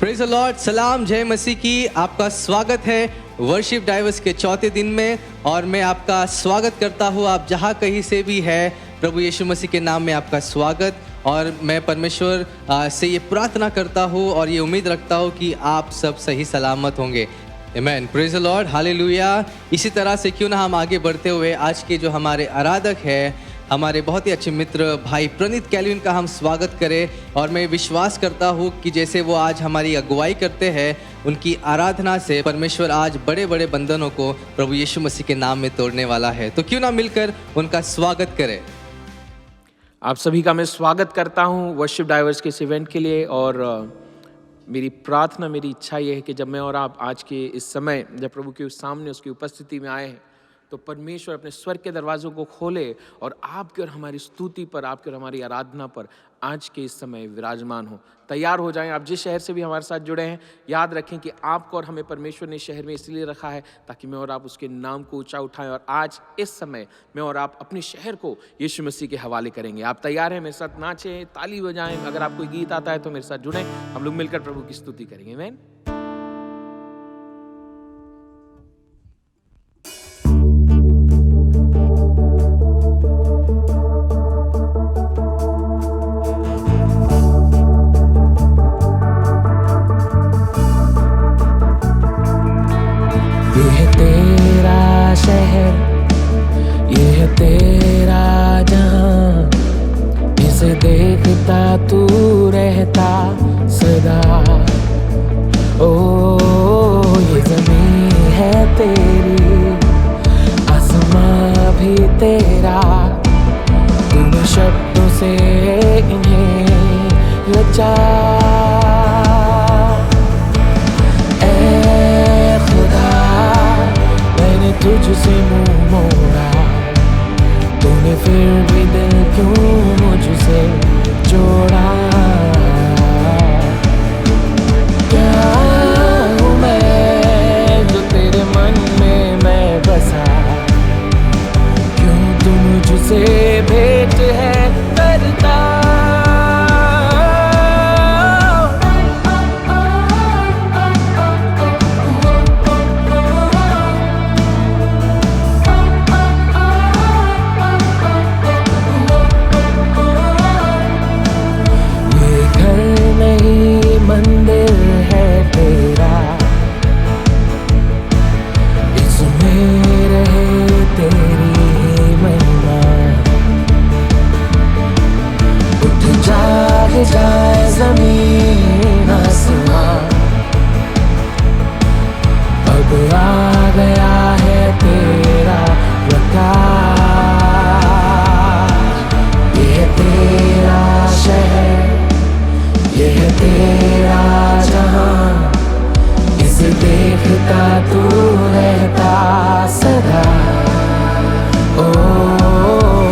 Praise the Lord, सलाम, जय मसीह की। आपका स्वागत है वर्शिप डाइवर्स के चौथे दिन में और मैं आपका स्वागत करता हूँ। आप जहाँ कहीं से भी है, प्रभु यीशु मसीह के नाम में आपका स्वागत। और मैं परमेश्वर से ये प्रार्थना करता हूँ और ये उम्मीद रखता हूँ कि आप सब सही सलामत होंगे। आमेन, प्रेज द लॉर्ड, हालेलुया। इसी तरह से क्यों ना हम आगे बढ़ते हुए आज के जो हमारे आराधक है, हमारे बहुत ही अच्छे मित्र भाई प्रणीत कैल्विन का हम स्वागत करें। और मैं विश्वास करता हूँ कि जैसे वो आज हमारी अगुवाई करते हैं, उनकी आराधना से परमेश्वर आज बड़े बड़े बंधनों को प्रभु यीशु मसीह के नाम में तोड़ने वाला है। तो क्यों ना मिलकर उनका स्वागत करें। आप सभी का मैं स्वागत करता हूं वर्शिप डाइवर्स के इस इवेंट के लिए। और मेरी प्रार्थना, मेरी इच्छा ये है कि जब मैं और आप आज के इस समय जब प्रभु के सामने उसकी उपस्थिति में आए हैं, तो परमेश्वर अपने स्वर्ग के दरवाज़ों को खोले और आपके और हमारी स्तुति पर, आपके और हमारी आराधना पर आज के इस समय विराजमान हो। तैयार हो जाएं। आप जिस शहर से भी हमारे साथ जुड़े हैं, याद रखें कि आपको और हमें परमेश्वर ने शहर में इसलिए रखा है ताकि मैं और आप उसके नाम को ऊंचा उठाएं। और आज इस समय मैं और आप अपने शहर को यीशु मसीह के हवाले करेंगे। आप तैयार हैं? मेरे साथ नाचें, ताली बजाएं। अगर आपको गीत आता है तो मेरे साथ जुड़ें, हम लोग मिलकर प्रभु की स्तुति करेंगे। आमीन। देखता तू रहता सदा। ओ ये ज़मीं है तेरी, आसमां भी तेरा, तूने शब्दों से इन्हें रचा। ऐ खुदा, मैंने तुझसे मुँह मोड़ा, तूने फिर भी दिल क्यों मुझसे जोड़ा। क्या हूँ मैं जो तेरे मन में मैं बसा, क्यों तू मुझसे भेंट है करता। मंदिर है तेरा, इसमें रहे तेरी महिमा। उठ जाग जाए ज़मीन आसमां, अब आ गया है तेरा प्रकाश। ये तेरा शहर, ये है तेरा जहां, इसे देखता तू रहता सदा। ओ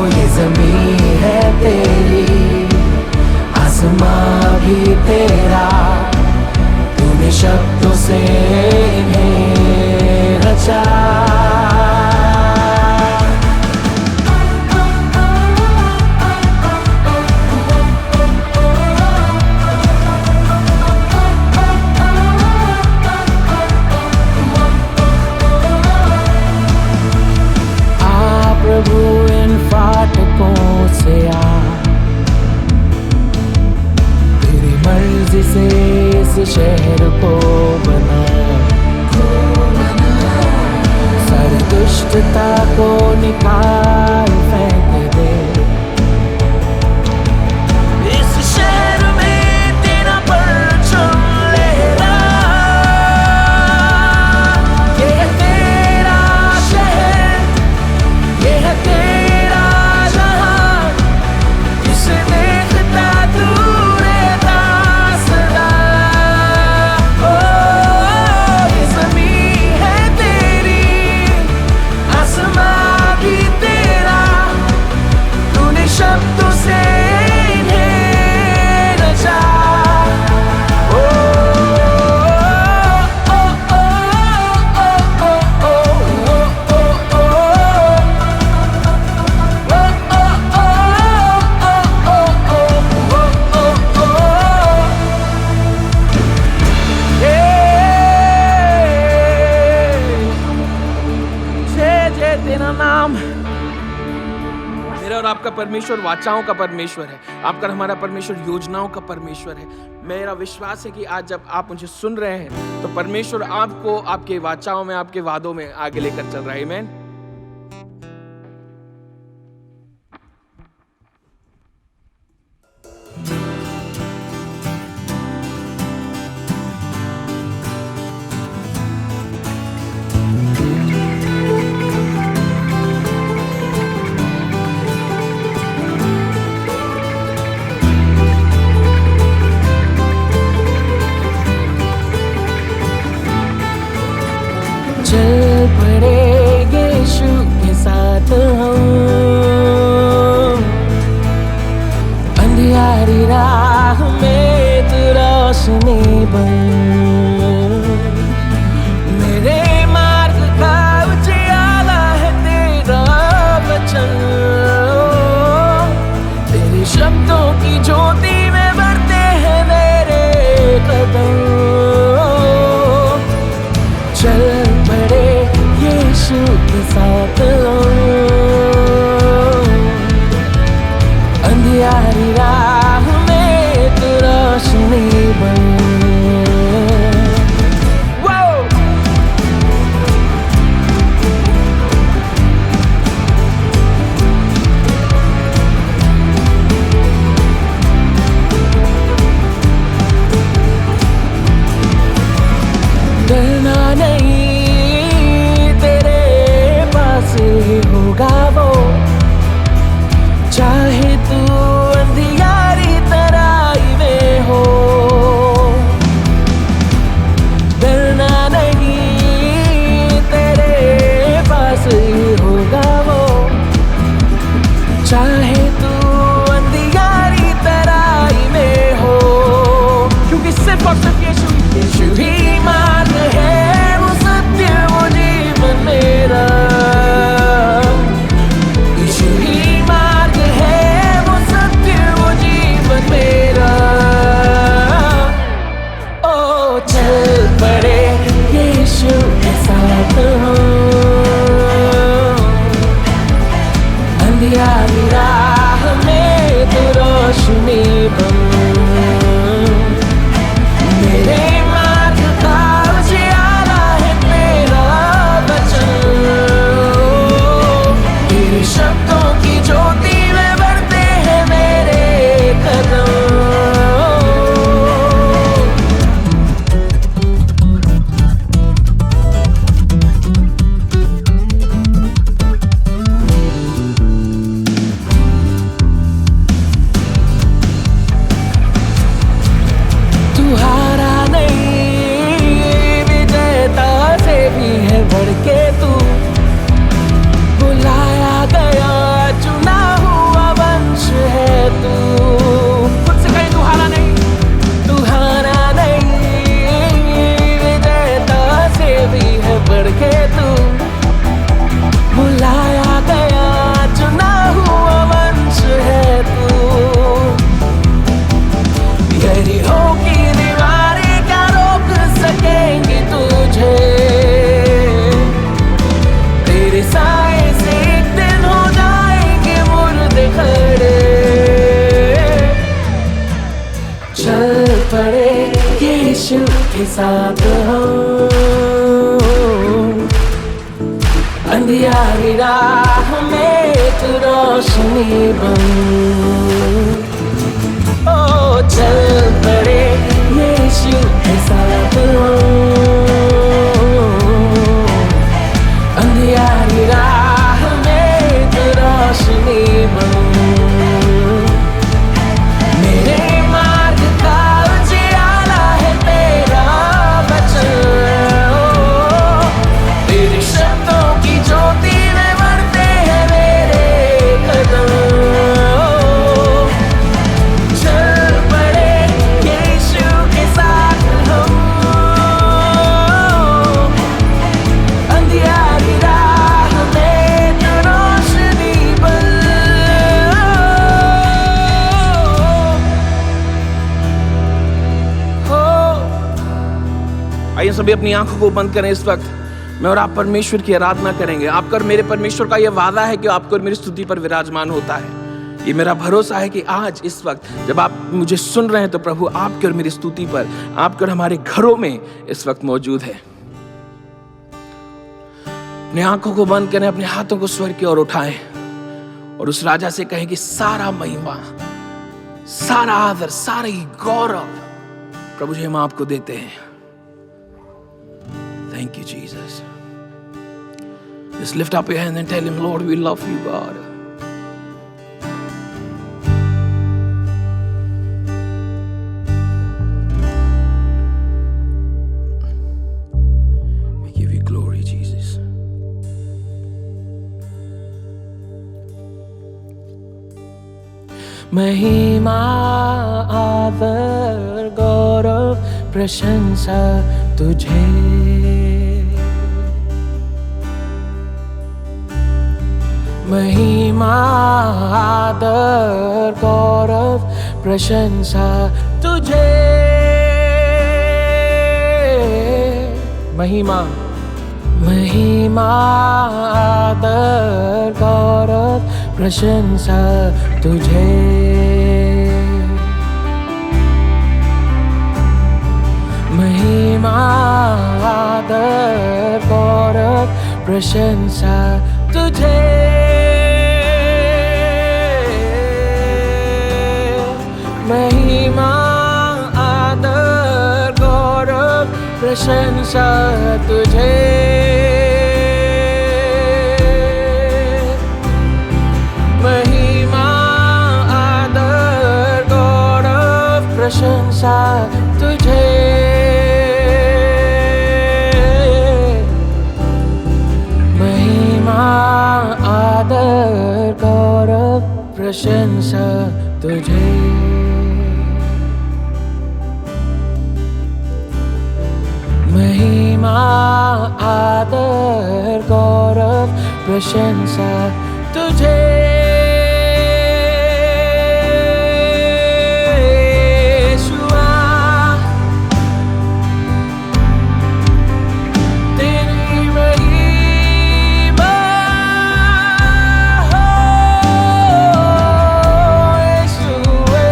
ये ज़मीं है तेरी, आसमां भी तेरा, तूने शब्दों से इन्हें रचा। प्रभु इन फाटकों से आ, तेरी मर्जी से इस शहर को बना। सारी दुष्टता को निकाल फेंक दे, इस शहर में तेरा परचम लहरा। ये है तेरा शहर, ये है तेरा जहां, इसे देखता तू रहता सदा। ओ ये ज़मीं है तेरी, आसमां भी तेरा, परमेश्वर वाचाओं का परमेश्वर है, आपका हमारा परमेश्वर योजनाओं का परमेश्वर है। मेरा विश्वास है कि आज जब आप मुझे सुन रहे हैं तो परमेश्वर आपको आपके वाचाओं में, आपके वादों में आगे लेकर चल रहा है। आमीन। चल पड़े यीशु के साथ हम, अंधियारी राह में तू रोशनी बन। मेरे मार्ग का उजियाला है तेरा वचन, तेरे शब्दों की ज्योति में बढ़ते हैं मेरे कदम। चल पड़े यीशु के साथ अंधियारी राह में तू रोशनी बन। डरना नहीं, तेरे पास ही होगा वो, चाहे तू अंधियारी तराई में हो। डरना नहीं, तेरे पास ही होगा वो, चाहे तू अंधियारी तराई में हो। क्योंकि सिर्फ और सिर्फ यीशु ही मार्ग है, वो सत्य वो जीवन मेरा। यीशु ही मार्ग है, वो सत्य वो जीवन मेरा। ओ चल पड़े यीशु के साथ अंधियारी राह में तू रोशनी बन। मेरे मार्ग का उजियाला है तेरा वचन, तेरे शब्दों की ज्योति में बढ़ते हैं मेरे कदम। तू हारा नहीं, विजेता से भी है बढ़ के तू। बुलाया गया चुना हुआ वंश है तू। खुद से कहीं तू हारा नहीं, तू हारा नहीं, विजेता से भी है बढ़ के तू। बुलाया गया चुना हुआ वंश है तू। यरीहो की दीवारें क्या रोक सकेंगी तुझे, तेरे साए से एक दिन हो जाएंगे मुर्दे खड़े। चल पड़े यीशु के साथ हम अंधियारी राह में तू रोशनी बन। ओ चल पड़े यीशु के साथ अंधियारी राह में तू रोशनी बन। मेरे मार्ग का उजियाला है तेरा वचन, तेरे शब्दों की ज्योति में बढ़ते हैं मेरे कदम। चल पड़े यीशु के साथ हम अंधियारी राह में तू रोशनी बन। आइए सभी अपनी आंखों को बंद करें। इस वक्त मैं और आप परमेश्वर की आराधना करेंगे। आपका और मेरे परमेश्वर का यह वादा है कि आपको और मेरी स्तुति पर विराजमान होता है। ये मेरा भरोसा है कि आज इस वक्त जब आप मुझे सुन रहे हैं तो प्रभु आपके और मेरी स्तुति पर, आपके और हमारे घरों में इस वक्त मौजूद है। अपनी आंखों को बंद करें, अपने हाथों को स्वर्ग की ओर उठाएं और उस राजा से कहें कि सारा महिमा, सारा आदर, सारी गौरव प्रभु जी हम आपको देते हैं। Thank you, Jesus. Just lift up your hand and tell him, Lord, we love you, God. We give you glory, Jesus. महिमा आदर गौरव प्रशंसा तुझे, महिमा आदर गौरव प्रशंसा तुझे, महिमा महिमा आदर गौरव प्रशंसा तुझे, महिमा आदर गौरव प्रशंसा तुझे, महिमा आदर गौरव प्रशंसा तुझे, महिमा आदर गौरव प्रशंसा तुझे, महिमा आदर गौरव प्रशंसा तुझे, महिमा आदर गौरव प्रशंसा तुझे, यीशुआ तेरी महिमा हो, यीशुए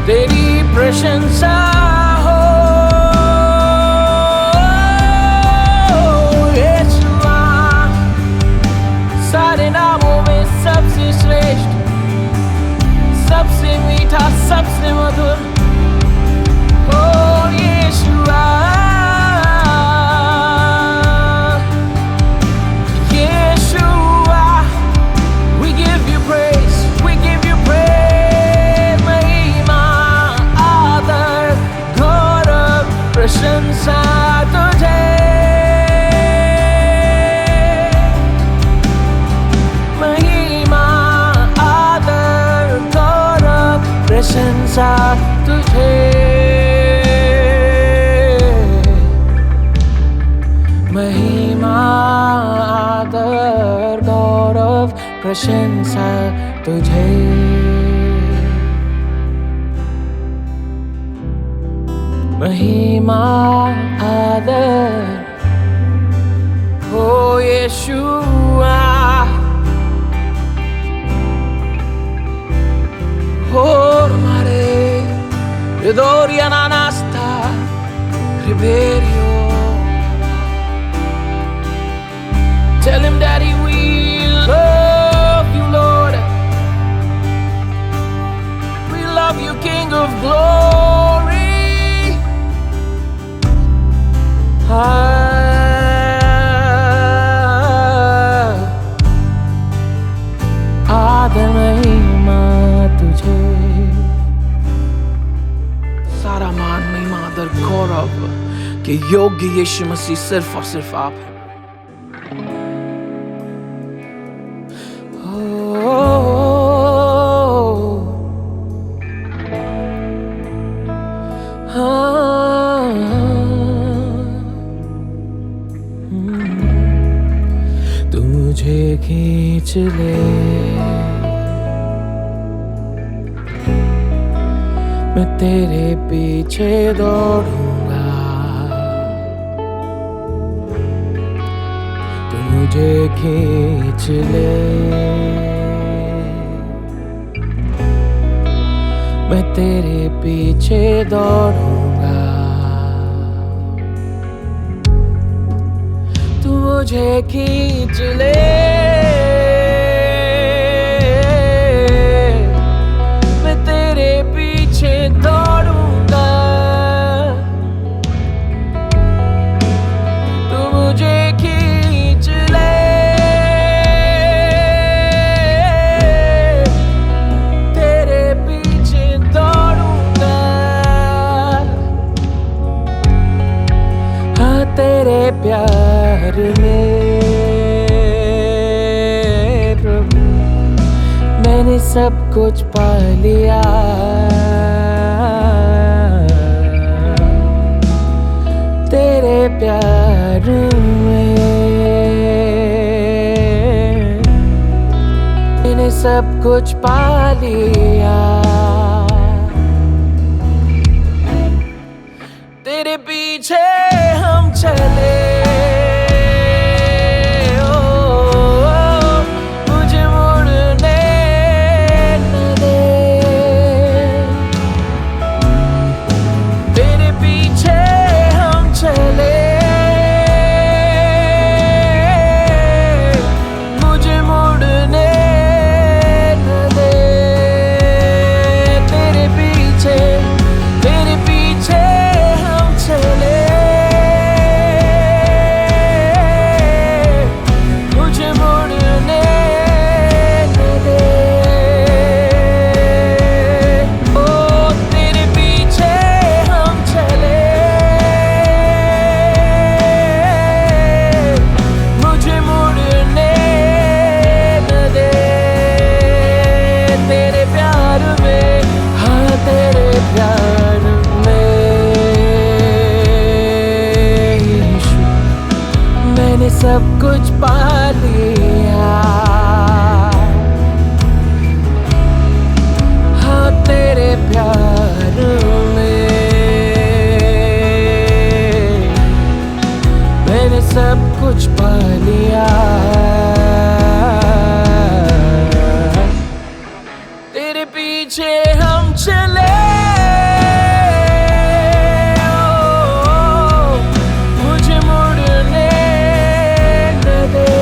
तेरी प्रशंसा सबसे मधुर ओ यीशुआ, यीशुआ, we give you praise, we give you praise, महिमा आदर गौरव प्रशंसा तुझे, महिमा आदर गौरव प्रशंसा तुझे, महिमा आदर गौरव प्रशंसा तुझे, महिमा आदर ओ यीशुआ, ormare Doriana Nasta Riberio. Tell him, Daddy, we love you, Lord. We love you, King of glory. आदर महिमा तुझे, सारा मान महिमा आदर गौरव के योग्य यीशु मसीह सिर्फ और सिर्फ आप हैं। तू मुझे खींच ले, मैं तेरे पीछे दौड़ूंगा, तू मुझे खींच ले, तेरे पीछे दौड़ूंगा, तू मुझे खींच ले, मैं तेरे पीछे दौड़ूंगा, तू मुझे खींच ले, तेरे पीछे दौड़ूंगा, हाँ तेरे प्यार में प्रभु मैंने सब कुछ पा लिया, तेरे प्यार में मैंने सब कुछ पा लिया, तेरे पीछे हम चले, मुझे मुड़ने न दे, तेरे पीछे हम चले, मुझे मुड़ने न दे, तेरे पीछे हम चले, मुझे मुड़ने न दे, ओ तेरे पीछे हम चले, मुझे मुड़ने न दे, तेरे प्यार में, हाँ तेरे प्यार में यीशु मैंने सब कुछ पा लिया, हाँ तेरे प्यार में मैंने सब कुछ पा लिया, तेरे पीछे हम चले, मुझे मुड़ने न दे,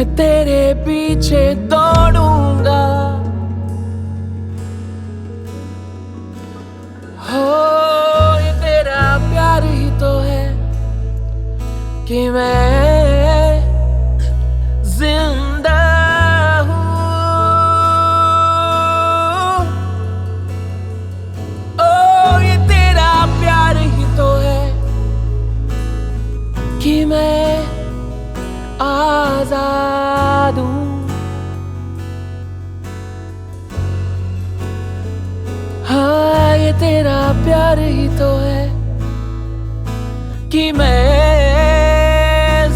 मैं तेरे पीछे दौड़ूंगा। हो ये तेरा प्यार ही तो है कि मैं जिंदा हूँ। ओ ये तेरा प्यार ही तो है कि मैं आजाद हूँ। हाँ ये तेरा प्यार ही तो है कि मैं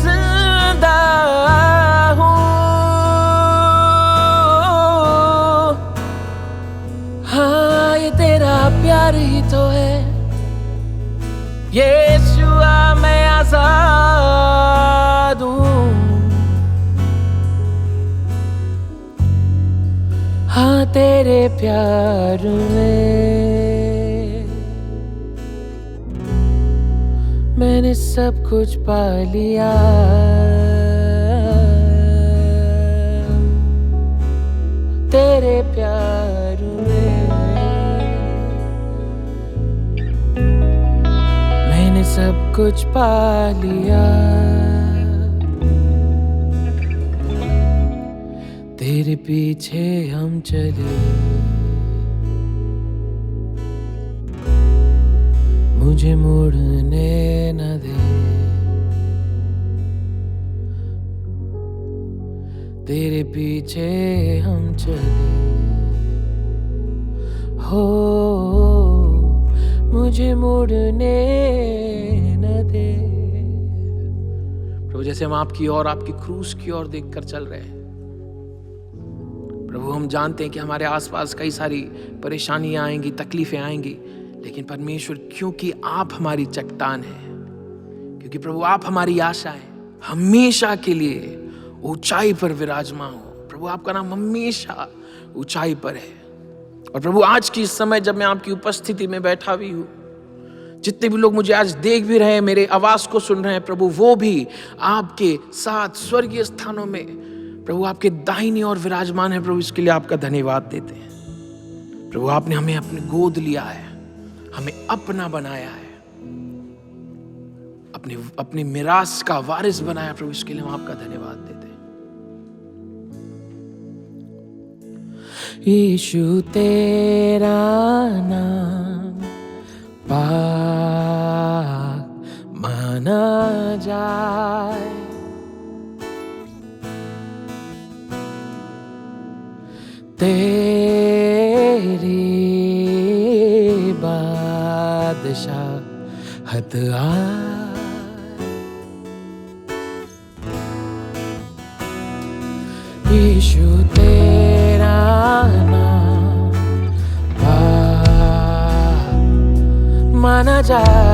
जिंदा हूँ। हाँ ये तेरा प्यार ही तो है यीशुआ मैं आजाद हूँ। हाँ तेरे प्यार में मैंने सब कुछ पा लिया। तेरे प्यार में मैंने सब कुछ पा लिया। तेरे पीछे हम चले, मुझे मुड़ने न दे। तेरे पीछे हम चले, हो मुझे मुड़ने न दे। प्रभु जैसे हम आपकी और आपकी क्रूस की ओर देखकर चल रहे हैं प्रभु, हम जानते हैं कि हमारे आसपास कई सारी परेशानियां आएंगी, तकलीफें आएंगी, लेकिन परमेश्वर क्योंकि आप हमारी चट्टान हैं, क्योंकि प्रभु आप हमारी आशा है, हमेशा के लिए ऊंचाई पर विराजमान हो। प्रभु आपका नाम हमेशा ऊंचाई पर है। और प्रभु आज की इस समय जब मैं आपकी उपस्थिति में बैठा भी हूँ, जितने भी लोग मुझे आज देख भी रहे हैं, मेरे आवाज को सुन रहे हैं प्रभु, वो भी आपके साथ स्वर्गीय स्थानों में प्रभु आपके दाहिनी ओर विराजमान है। प्रभु इसके लिए आपका धन्यवाद देते हैं। प्रभु आपने हमें अपनी गोद लिया है, हमें अपना बनाया है, अपनी मिरास का वारिस बनाया। प्रभु इसके लिए हम आपका धन्यवाद देते हैं। यीशु तेरा नाम पाक माना जाए, तेरी बादशाहत आए। यीशु तेरा नाम पाक माना जाए,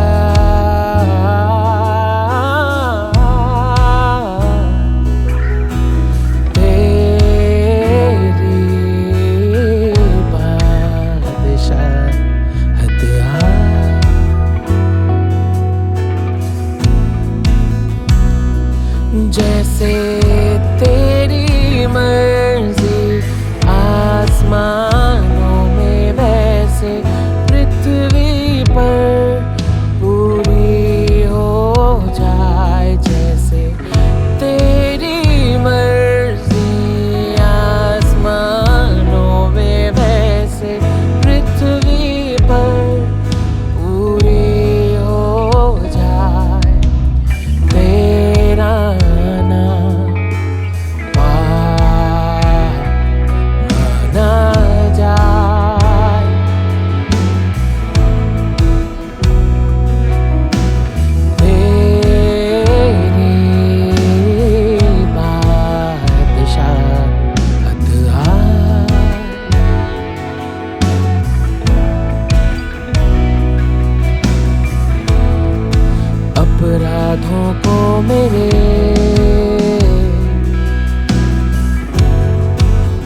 जैसे तेरी मर्जी आसमानों में वैसे पृथ्वी पर पूरी हो जाए। जैसे तेरी मर्जी आसमानों में वैसे पृथ्वी पर पूरी हो जाए। तेरा अपराधों को मेरे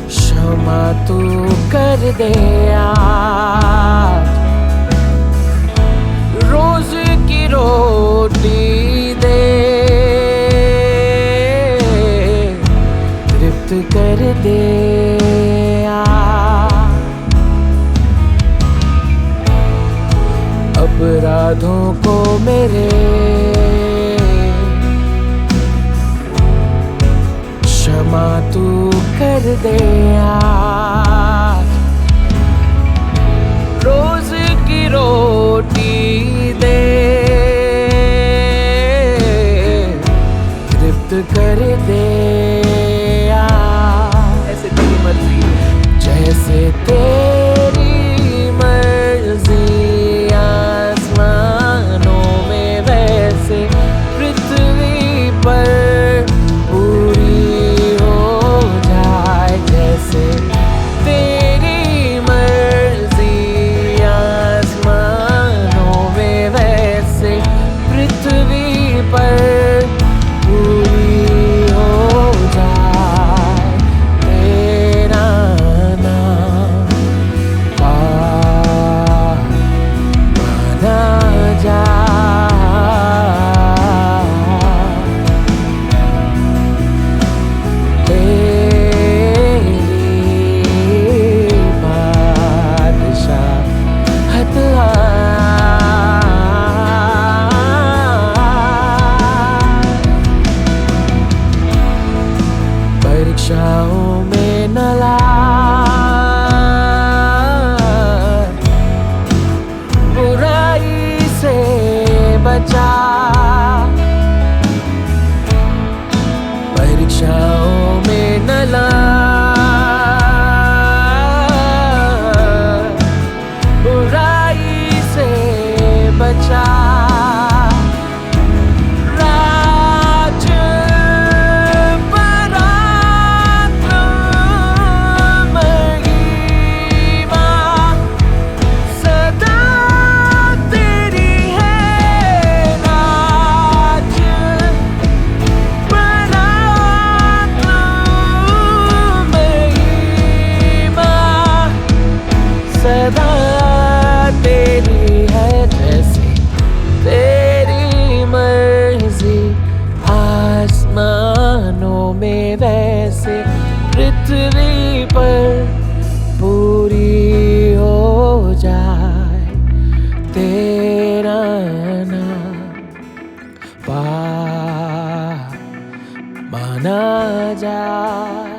क्षमा तू कर दे आज। रोज की रोटी दे, अपराधों को मेरे क्षमा तू कर दे आज। रोज की रोटी दे, तृप्त कर दे आज। ऐसे तेरी मर्जी, जैसे तेरी मर्जी आसमानों में वैसे पृथ्वी पर पूरी हो जाए। जैसे तेरी मर्जी आसमानों में वैसे पृथ्वी पर पूरी हो जाए। तेरा नाम माना जाए। तेरी बादशाहत परीक्षाओं में न ला, बुराई से बचा। परीक्षाओं में न ला, बुराई से बचा। राज महिमा सदा तेरी है। राज महिमा सदा तेरी है। जैसे तेरी मर्जी आसमानों में वैसे पृथ्वी पर पूरी हो जाए। तेरा नाम माना जाए।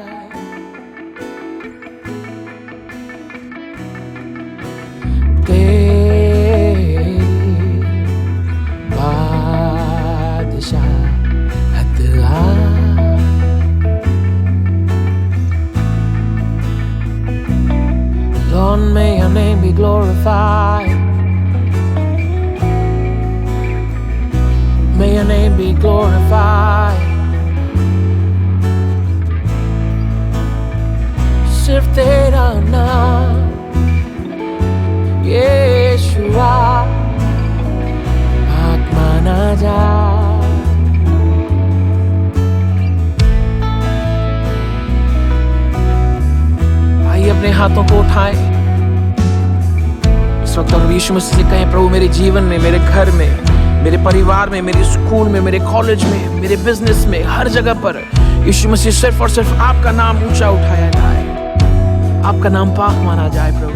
तेरी बादशाहत Lord, may your name be glorified. May your name be glorified. सिर्फ तेरा नाम यीशुआ पाक माना जाए। आइए अपने हाथों को उठाएं इस वक्त और यीशु मसीह से कहें, प्रभु मेरे जीवन में, मेरे घर में, मेरे परिवार में, मेरे स्कूल में, मेरे कॉलेज में, मेरे बिजनेस में, हर जगह पर यीशु मसीह सिर्फ और सिर्फ आपका नाम ऊंचा उठाया जाए, आपका नाम पाक माना जाए। प्रभु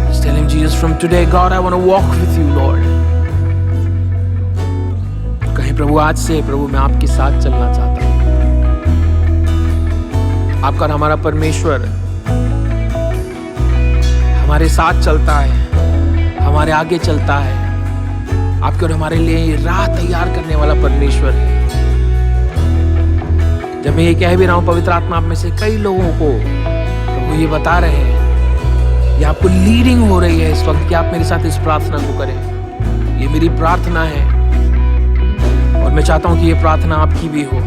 Just tell him, Jesus, from today, God, I want to walk with you, Lord. कहें, प्रभु आज से प्रभु मैं आपके साथ चलना चाहता हूँ। आपका और हमारा परमेश्वर हमारे साथ चलता है, हमारे आगे चलता है। आपके और हमारे लिए राह तैयार करने वाला परमेश्वर है। जब मैं ये कह भी रहा हूँ, पवित्र आत्मा आप में से कई लोगों को प्रभु ये बता रहे हैं, ये आपको लीडिंग हो रही है इस वक्त कि आप मेरे साथ इस प्रार्थना को करें। ये मेरी प्रार्थना है और मैं चाहता हूँ कि ये प्रार्थना आपकी भी हो,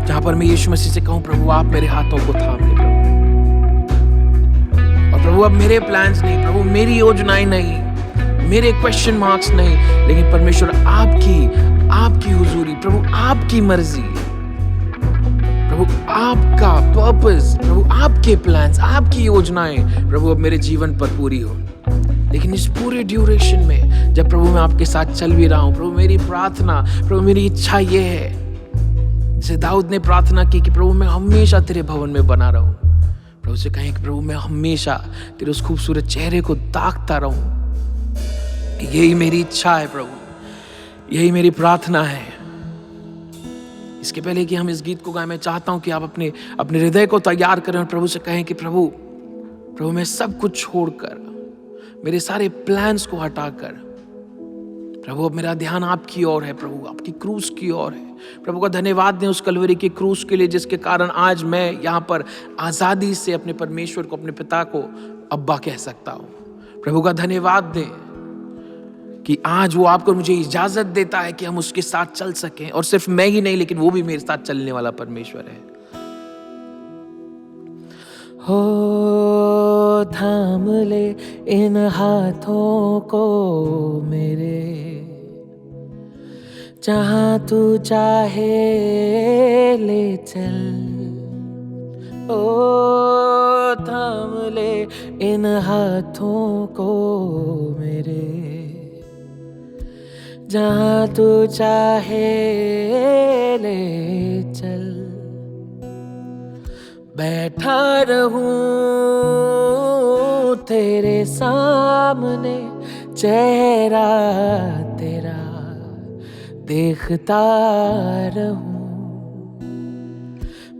जहां पर मैं यीशु मसीह से कहूँ, प्रभु आप मेरे हाथों को थाम ले प्रभु। और प्रभु अब मेरे प्लान्स नहीं, प्रभु मेरी योजनाएं नहीं, मेरे क्वेश्चन मार्क्स नहीं, लेकिन परमेश्वर आपकी हुजूरी, प्रभु आपकी मर्जी, प्रभु आपका पर्पस, प्रभु आपके प्लान्स, आपकी योजनाएं प्रभु अब मेरे जीवन पर पूरी हो। लेकिन इस पूरे ड्यूरेशन में जब प्रभु मैं आपके साथ चल भी रहा हूं, प्रभु मेरी प्रार्थना, प्रभु मेरी इच्छा ये है, जैसे दाऊद ने प्रार्थना की कि प्रभु मैं हमेशा तेरे भवन में बना रहूं, प्रभु से कहें कि प्रभु मैं हमेशा तेरे उस खूबसूरत चेहरे को ताकता रहूं। यही मेरी इच्छा है प्रभु, यही मेरी प्रार्थना है। इसके पहले कि हम इस गीत को गाएं, मैं चाहता हूं कि आप अपने हृदय को तैयार करें और प्रभु से कहें कि प्रभु मैं सब कुछ छोड़कर, मेरे सारे प्लान्स को हटाकर, प्रभु अब मेरा ध्यान आपकी ओर है, प्रभु आपकी क्रूस की ओर है। प्रभु का धन्यवाद दें उस कलवरी की क्रूस के लिए जिसके कारण आज मैं यहाँ पर आजादी से अपने परमेश्वर को, अपने पिता को अब्बा कह सकता हूँ। प्रभु का धन्यवाद दें कि आज वो आपको मुझे इजाजत देता है कि हम उसके साथ चल सकें, और सिर्फ मैं ही नहीं लेकिन वो भी मेरे साथ चलने वाला परमेश्वर है। हो थाम ले इन हाथों को मेरे, जहां तू चाहे ले चल। ओ थाम ले इन हाथों को मेरे, जहां तू चाहे ले चल। बैठा रहूं तेरे सामने, चेहरा तेरा देखता रहूं।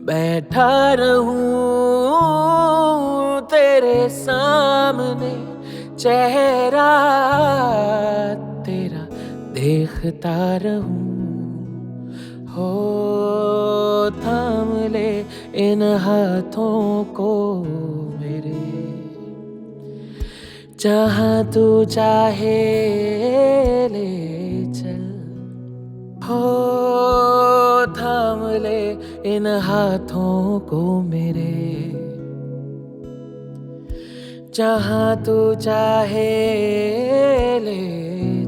बैठा रहूं तेरे सामने, चेहरा तेरा देखता रहूं। हो थाम ले इन हाथों को मेरे, जहां तू चाहे ले चल। हो थाम ले इन हाथों को मेरे, जहां तू चाहे ले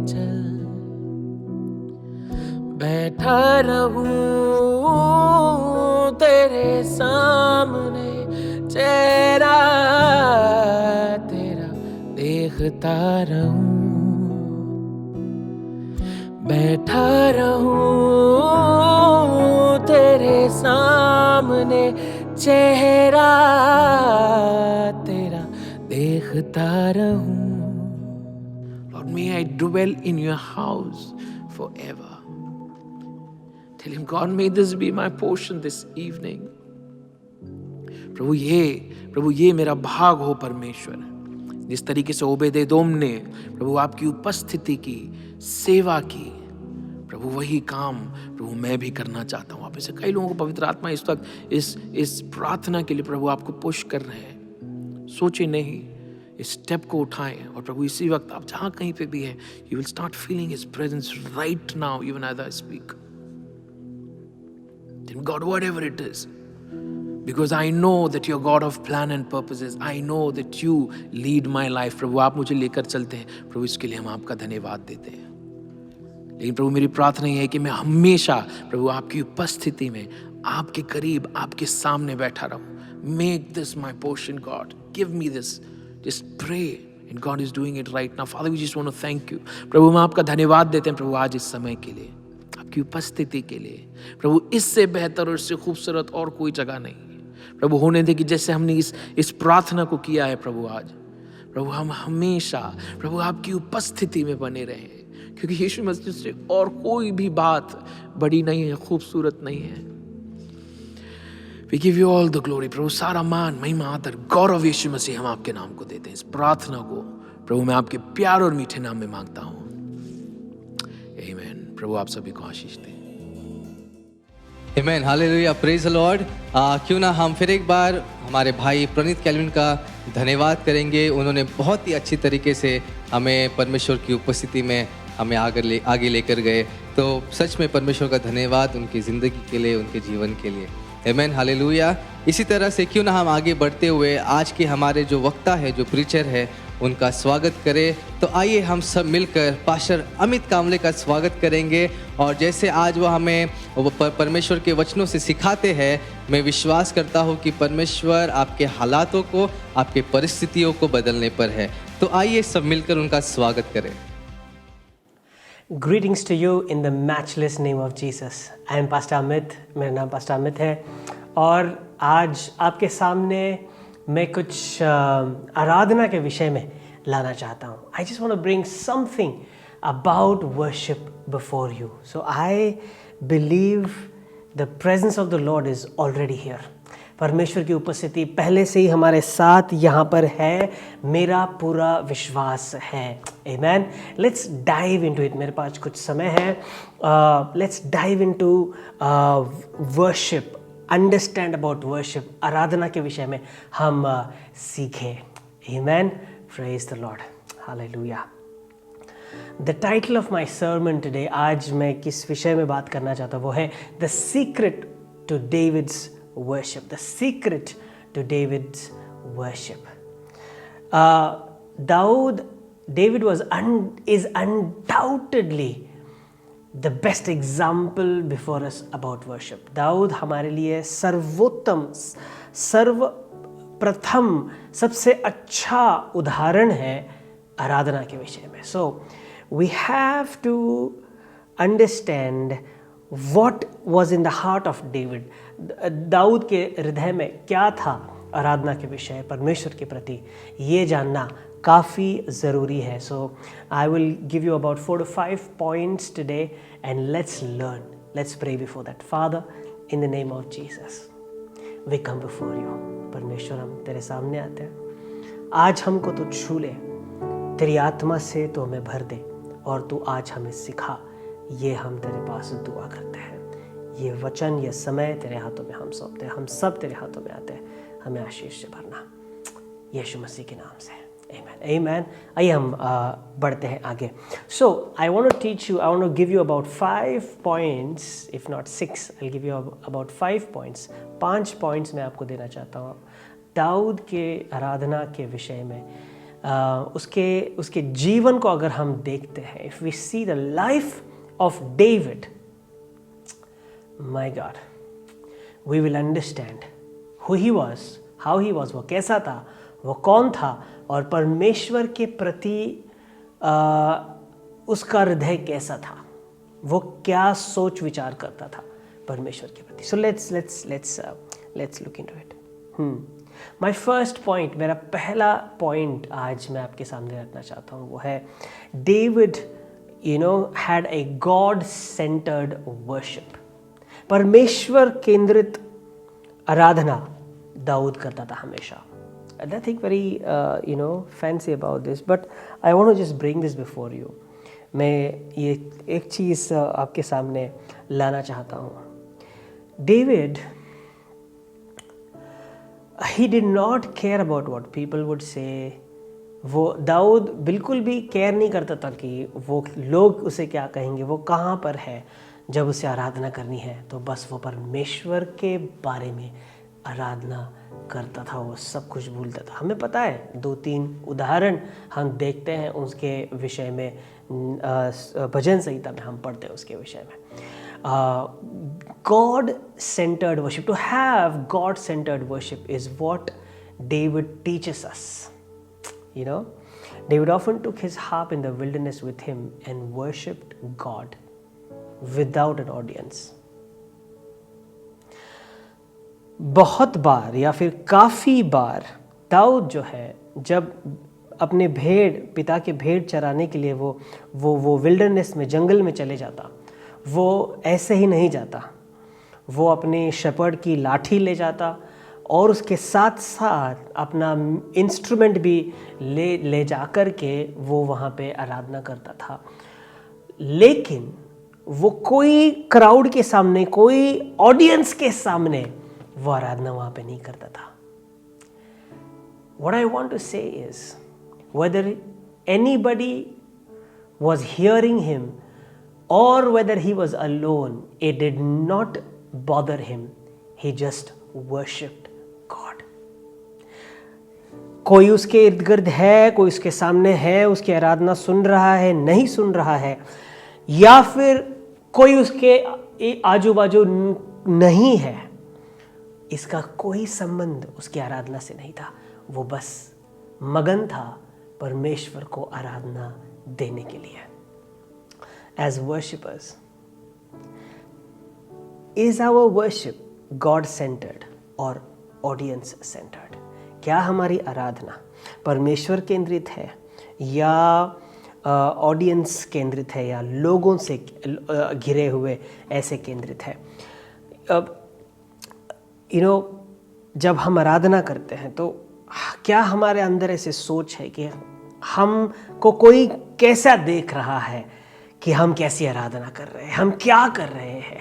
चल। बैठा रहूं तेरे सामने, चेहरा तेरा देखता रहूं। बैठा रहूं तेरे सामने, चेहरा तेरा देखता रहूं। Lord, may I dwell in your house forever. Tell him, God, may this be my portion this evening. प्रभु ये मेरा भाग हो परमेश्वर। जिस तरीके से ओबेदेदोम ने प्रभु आपकी उपस्थिति की, सेवा की, प्रभु वही काम प्रभु मैं भी करना चाहता हूँ। आप ऐसे कई लोगों को पवित्र आत्मा इस वक्त इस प्रार्थना के लिए प्रभु आपको पुश कर रहे हैं। सोचे नहीं, इस स्टेप को उठाएं और प्रभु इसी वक्त आप जहाँ कहीं पे भी हैं, you will start feeling his presence right now even as I speak. Then God, whatever it is, because I know that you're God of plan and purposes, I know that you lead my life. प्रभु आप मुझे लेकर चलते हैं, प्रभु इसके लिए हम आपका धन्यवाद देते हैं। लेकिन प्रभु मेरी प्रार्थना यह है कि मैं हमेशा प्रभु आपकी उपस्थिति में, आपके करीब, आपके सामने बैठा रहूं। Make this my portion, God. Give me this. Just pray. And God is doing it right now. Father, we just want to thank you. प्रभु हम आपका धन्यवाद देते हैं प्रभु आज इस समय के लिए, आपकी उपस्थिति के लिए। प्रभु इससे बेहतर और इससे खूबसूरत और कोई जगह नहीं है। प्रभु होने दे कि जैसे हमने इस प्रार्थना को किया है प्रभु आज, प्रभु हम हमेशा प्रभु आपकी उपस्थिति में बने रहें, क्योंकि यीशु मसीह से और कोई भी बात बड़ी नहीं है, खूबसूरत नहीं है। We give you all the glory. प्रभु सारा मान, महिमा, आदर, गौरव यीशु मसीह हम आपके नाम को देते हैं। इस प्रार्थना को प्रभु मैं आपके प्यार और मीठे नाम में मांगता हूँ, आमीन। प्रभु आप सभी को आशीष दें। आमेन, हालेलुया, प्रेज द लॉर्ड। क्यों ना हम फिर एक बार हमारे भाई प्रणीत कैल्विन का धन्यवाद करेंगे। उन्होंने बहुत ही अच्छी तरीके से हमें परमेश्वर की उपस्थिति में हमें आगे लेकर गए। तो सच में परमेश्वर का धन्यवाद उनकी ज़िंदगी के लिए, उनके जीवन के लिए। आमेन, हालेलुया। इसी तरह से क्यों ना हम आगे बढ़ते हुए आज के हमारे जो वक्ता है, जो प्रीचर है, उनका स्वागत करें। तो आइए हम सब मिलकर पास्टर अमित कामले का स्वागत करेंगे। और जैसे आज वो हमें परमेश्वर के वचनों से सिखाते हैं, मैं विश्वास करता हूँ कि परमेश्वर आपके हालातों को, आपके परिस्थितियों को बदलने पर है। तो आइए सब मिलकर उनका स्वागत करें। Greetings to you in the matchless name of Jesus. I am Pastor Amit. मेरा नाम पास्टर अमित है और आज आपके सामने मैं कुछ आराधना के विषय में लाना चाहता हूँ. I just want to bring something about worship before you. So I believe the presence of the Lord is already here. परमेश्वर की उपस्थिति पहले से ही हमारे साथ यहाँ पर है, मेरा पूरा विश्वास है. Amen. Let's dive into it. मेरे पास कुछ समय है. Let's dive into worship. Understand about worship. आराधना के विषय में हम सीखें. Amen. Praise the Lord. Hallelujah. The title of my sermon today, आज मैं किस विषय में बात करना चाहता हूँ वो है The Secret to David's Worship. The Secret to David's Worship. David is undoubtedly the best example before us about worship. Dawood हमारे लिए सर्वोत्तम, सर्वप्रथम, सबसे अच्छा उदाहरण है आराधना के विषय में. So we have to understand what was in the heart of David. Dawood के हृदय में क्या था आराधना के विषय, परमेश्वर के प्रति, ये जानना काफ़ी ज़रूरी है. So I will give you about 4 to 5 points today and let's learn. Let's pray before that. Father, in the name of Jesus, we come before you. परमेश्वर, हम तेरे सामने आते हैं. आज हमको तू छू ले, तेरी आत्मा से तो हमें भर दे और तू आज हमें सिखा. ये हम तेरे पास दुआ करते हैं. ये वचन, ये समय तेरे हाथों में हम सौंपते हैं. हम सब तेरे हाथों में आते हैं. हमें आशीष से भरना, यीशु मसीह के नाम से. Amen. Amen. आइए हम बढ़ते हैं आगे. So I want to teach you, I want to give you about 5 points, if not 6. I'll give you about 5 points. 5 points मैं आपको देना चाहता हूँ दाऊद के आराधना के विषय में. उसके जीवन को अगर हम देखते हैं, if we see the life of David, my God, we will understand who he was, how he was, वो कैसा था, वो कौन था और परमेश्वर के प्रति उसका हृदय कैसा था, वो क्या सोच विचार करता था परमेश्वर के प्रति. So let's look into it. My first point, मेरा पहला पॉइंट आज मैं आपके सामने रखना चाहता हूँ वो है David, had a God-centered worship. परमेश्वर केंद्रित आराधना दाऊद करता था हमेशा. Nothing very fancy about this, but I want to just bring this before you. मैं ये एक चीज़ आपके सामने लाना चाहता हूँ. David, he did not care about what people would say. वो दाऊद बिल्कुल भी केयर नहीं करता था कि वो लोग उसे क्या कहेंगे, वो कहाँ पर है. जब उसे आराधना करनी है तो बस वो परमेश्वर के बारे में आराधना करता था. वो सब कुछ भूलता था. हमें पता है 2-3 उदाहरण हम देखते हैं उसके विषय में, भजन संहिता में हम पढ़ते हैं उसके विषय में. God-centered worship, to have God-centered worship is what David teaches us. David often took his harp in the wilderness with him and worshipped God without an audience. बहुत बार या फिर काफ़ी बार दाऊद जो है, जब अपने पिता के भेड़ चराने के लिए वो विल्डरनेस में, जंगल में चले जाता, वो ऐसे ही नहीं जाता. वो अपने शेपर्ड की लाठी ले जाता और उसके साथ साथ अपना इंस्ट्रूमेंट भी ले जा कर के वो वहाँ पे आराधना करता था. लेकिन वो कोई क्राउड के सामने, कोई ऑडियंस के सामने वो आराधना वहाँ पे नहीं करता था. What I want to say is, whether anybody was hearing him or whether he was alone, it did not bother him. He just worshipped God. कोई उसके इर्द गिर्द है, कोई उसके सामने है, उसकी आराधना सुन रहा है, नहीं सुन रहा है, या फिर कोई उसके आजू बाजू नहीं है, इसका कोई संबंध उसकी आराधना से नहीं था. वो बस मगन था परमेश्वर को आराधना देने के लिए. as worshippers, is our worship God centered or audience centered? क्या हमारी आराधना परमेश्वर केंद्रित है या ऑडियंस केंद्रित है या लोगों से घिरे हुए ऐसे केंद्रित है? अब जब हम आराधना करते हैं तो क्या हमारे अंदर ऐसे सोच है कि हमको कोई कैसा देख रहा है कि हम कैसी आराधना कर रहे हैं, हम क्या कर रहे हैं,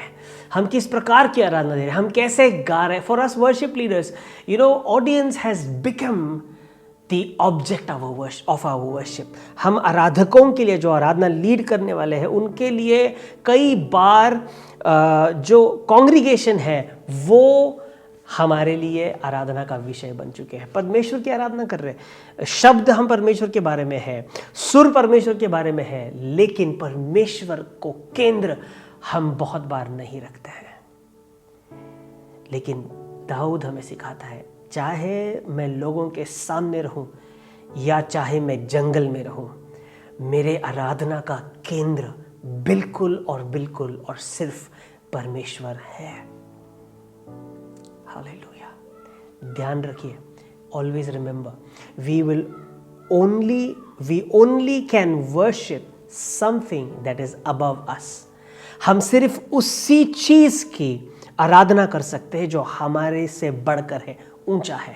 हम किस प्रकार की आराधना दे रहे हैं, हम कैसे गा रहे हैं? For us worship leaders, audience has become the object of our worship. हम आराधकों के लिए, जो आराधना लीड करने वाले हैं, उनके लिए कई बार जो कॉन्ग्रीगेशन है वो हमारे लिए आराधना का विषय बन चुके हैं. परमेश्वर की आराधना कर रहे हैं, शब्द हम परमेश्वर के बारे में है, सुर परमेश्वर के बारे में है, लेकिन परमेश्वर को केंद्र हम बहुत बार नहीं रखते हैं. लेकिन दाऊद हमें सिखाता है, चाहे मैं लोगों के सामने रहूं या चाहे मैं जंगल में रहूं, मेरे आराधना का केंद्र बिल्कुल और सिर्फ परमेश्वर है. हालेलुया. ध्यान रखिए, always remember, we only can worship something that is above us. हम सिर्फ उसी चीज की आराधना कर सकते हैं जो हमारे से बढ़कर है, ऊंचा है.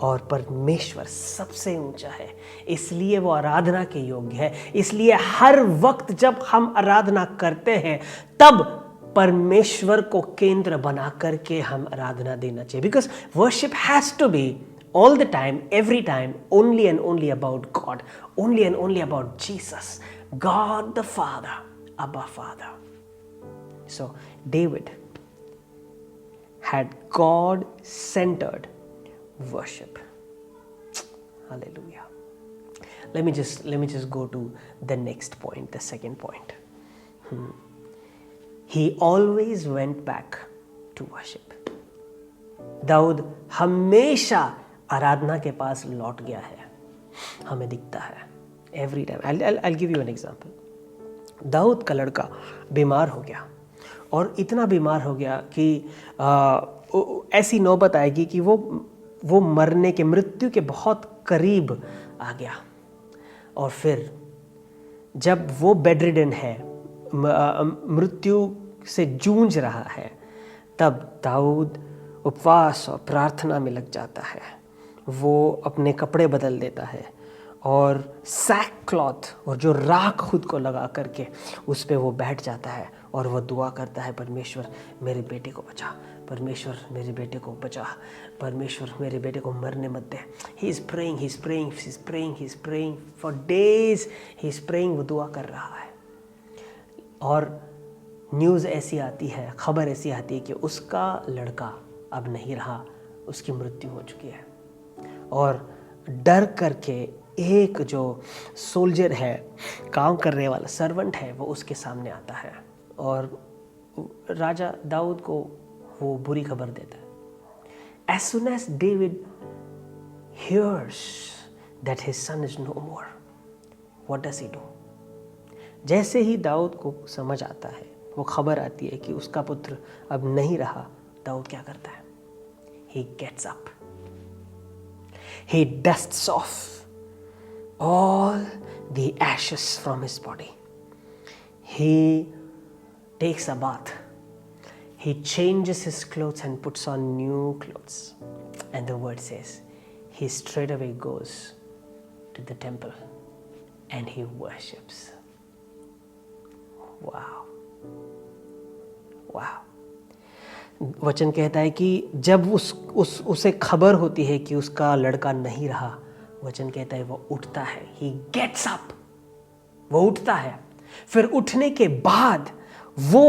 और परमेश्वर सबसे ऊंचा है, इसलिए वो आराधना के योग्य है. इसलिए हर वक्त जब हम आराधना करते हैं तब परमेश्वर को केंद्र बना करके हम आराधना देना चाहिए. Because worship has to be all the time, every time, only and only about God, only and only about Jesus, God the Father, Abba Father. So David had God-centered worship. Hallelujah. Let me just go to the next point, the second point. He always went back to worship. दाऊद हमेशा आराधना के पास लौट गया है, हमें दिखता है every time. I'll give you an example. दाऊद का लड़का बीमार हो गया और इतना बीमार हो गया कि ऐसी नौबत आएगी कि वो मरने के, मृत्यु के बहुत करीब आ गया. और फिर जब वो बेडरिडन है, मृत्यु से जूझ रहा है, तब दाऊद उपवास और प्रार्थना में लग जाता है. वो अपने कपड़े बदल देता है और सैक क्लॉथ और जो राख खुद को लगा करके उस पे वो बैठ जाता है और वो दुआ करता है, परमेश्वर मेरे बेटे को बचा, परमेश्वर मेरे बेटे को बचा, परमेश्वर मेरे बेटे को मरने मत दे. He is praying for days. He is praying, वो दुआ कर रहा है. और न्यूज़ ऐसी आती है, खबर ऐसी आती है कि उसका लड़का अब नहीं रहा, उसकी मृत्यु हो चुकी है. और डर करके एक जो सोल्जर है, काम करने वाला सर्वेंट है, वो उसके सामने आता है और राजा दाऊद को वो बुरी खबर देता है. As soon as David hears that his son is no more, what does he do? जैसे ही दाऊद को समझ आता है, वो खबर आती है कि उसका पुत्र अब नहीं रहा, दाऊद क्या करता है? He gets up. He dusts off all the ashes from his body. He takes a bath. He changes his clothes and puts on new clothes. And the word says, he straightaway goes to the temple and he worships. Wow. Wow. वचन कहता है कि जब उसे खबर होती है कि उसका लड़का नहीं रहा, वचन कहता है वो उठता है. He gets up. वो उठता है. फिर उठने के बाद वो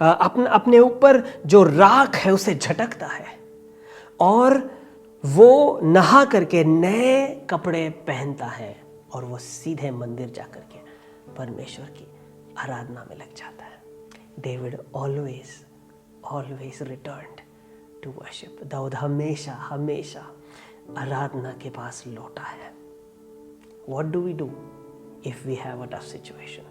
अपने ऊपर जो राख है उसे झटकता है और वो नहा करके नए कपड़े पहनता है और वो सीधे मंदिर जा करके परमेश्वर की आराधना में लग जाता है. David always returned to worship. दाऊद हमेशा आराधना के पास लौटा है. What do we do if we have a tough situation.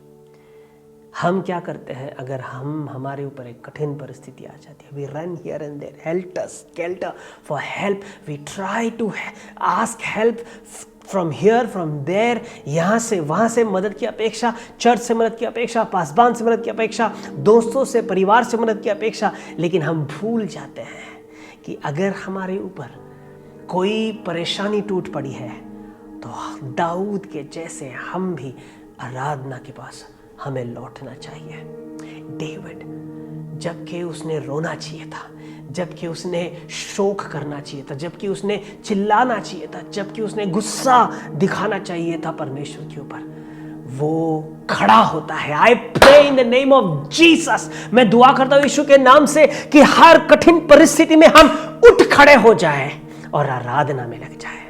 हम क्या करते हैं अगर हमारे ऊपर एक कठिन परिस्थिति आ जाती है? We run here and there, helter skelter for help. We try to ask help from here from there, यहाँ से वहाँ से मदद की अपेक्षा, चर्च से मदद की अपेक्षा, पासबान से मदद की अपेक्षा, दोस्तों से, परिवार से मदद की अपेक्षा. लेकिन हम भूल जाते हैं कि अगर हमारे ऊपर कोई परेशानी टूट पड़ी है तो दाऊद के जैसे हम भी आराधना के पास हमें लौटना चाहिए. डेविड, जबकि उसने रोना चाहिए था, जबकि उसने शोक करना चाहिए था, जबकि उसने चिल्लाना चाहिए था, जबकि उसने गुस्सा दिखाना चाहिए था परमेश्वर के ऊपर, वो खड़ा होता है. I pray in the name of Jesus, मैं दुआ करता हूं यीशु के नाम से कि हर कठिन परिस्थिति में हम उठ खड़े हो जाएं और आराधना में लग जाएं.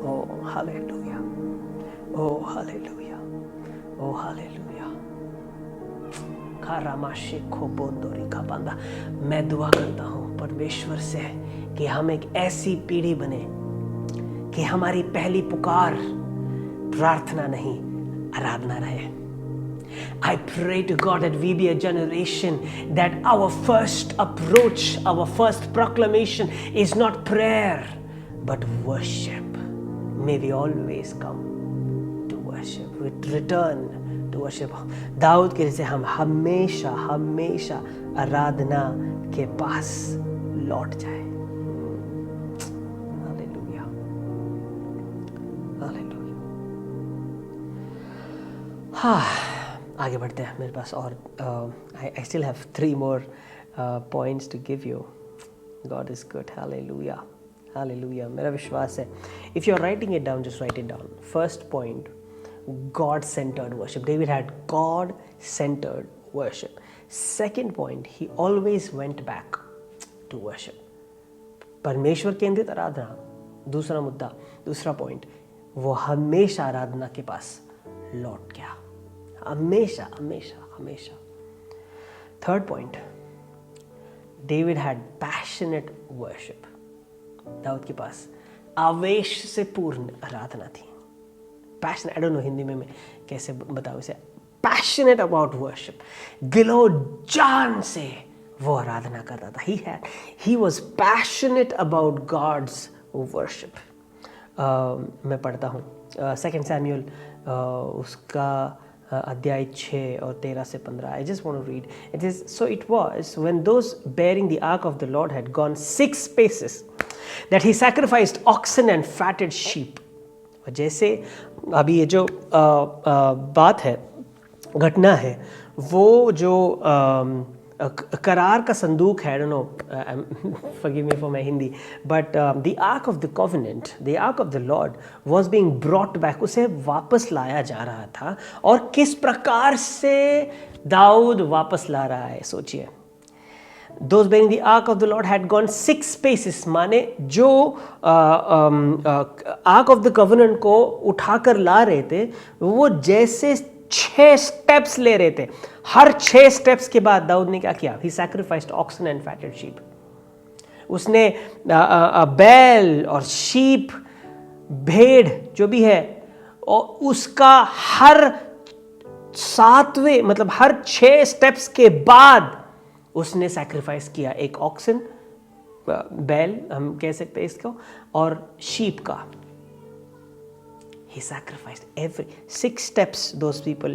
Oh hallelujah, oh hallelujah, oh hallelujah. मैं दुआ करता हूं परमेश्वर से कि हम एक ऐसी पीढ़ी बने कि हमारी पहली पुकार प्रार्थना नहीं, आराधना रहे. I pray to God that we be a generation that our first approach, our first proclamation is not prayer but worship. May we always come to worship, we return to worship. Dawood के जैसे हम हमेशा हमेशा आराधना के पास लौट जाए. Hallelujah, hallelujah. हाँ, आगे बढ़ते हैं. मेरे पास और I still have 3 more points to give you. God is good. Hallelujah, hallelujah. मेरा विश्वास है. If you are writing it down, just write it down. First point, God-centered worship. David had God-centered worship. Second point, he always went back to worship. परमेश्वर केंद्रित आराधना. दूसरा मुद्दा, दूसरा point, वो हमेशा आराधना के पास लौट गया. हमेशा हमेशा हमेशा. Third point, David had passionate worship. Daud के पास आवेश से पूर्ण आराधना थी. Passion, I don't know Hindi में मैं कैसे बताऊं इसे. Passionate about worship. दिलो जान से वो आराधना करता था. He was passionate about God's worship. मैं पढ़ता हूँ 2 सैमुअल उसका अध्याय 6 और 13 से 15. I just want to read. It is, so it was when those bearing the ark of the Lord had gone 6 paces that he sacrificed oxen and fatted sheep. और जैसे अभी ये जो बात है, घटना है, वो जो करार का संदूक है, I don't know, forgive me for my Hindi, but the ark of the covenant, the ark of the Lord was being brought back. उसे वापस लाया जा रहा था. और किस प्रकार से दाऊद वापस ला रहा है, सोचिए. Those bearing the ark of the Lord had gone 6 paces, माने जो ark of the covenant को उठाकर ला रहे थे, वो जैसे 6 स्टेप्स ले रहे थे. हर 6 स्टेप्स के बाद दाऊद ने क्या किया? He sacrificed oxen and fatted sheep. उसने बैल और शीप, भेड़ जो भी है, और उसका हर 7वें मतलब हर 6 स्टेप्स के बाद उसने सैक्रिफाइस किया. एक ऑक्सन, बैल हम कह सकते हैं इसको, और शीप का. He sacrificed every 6 steps. Those people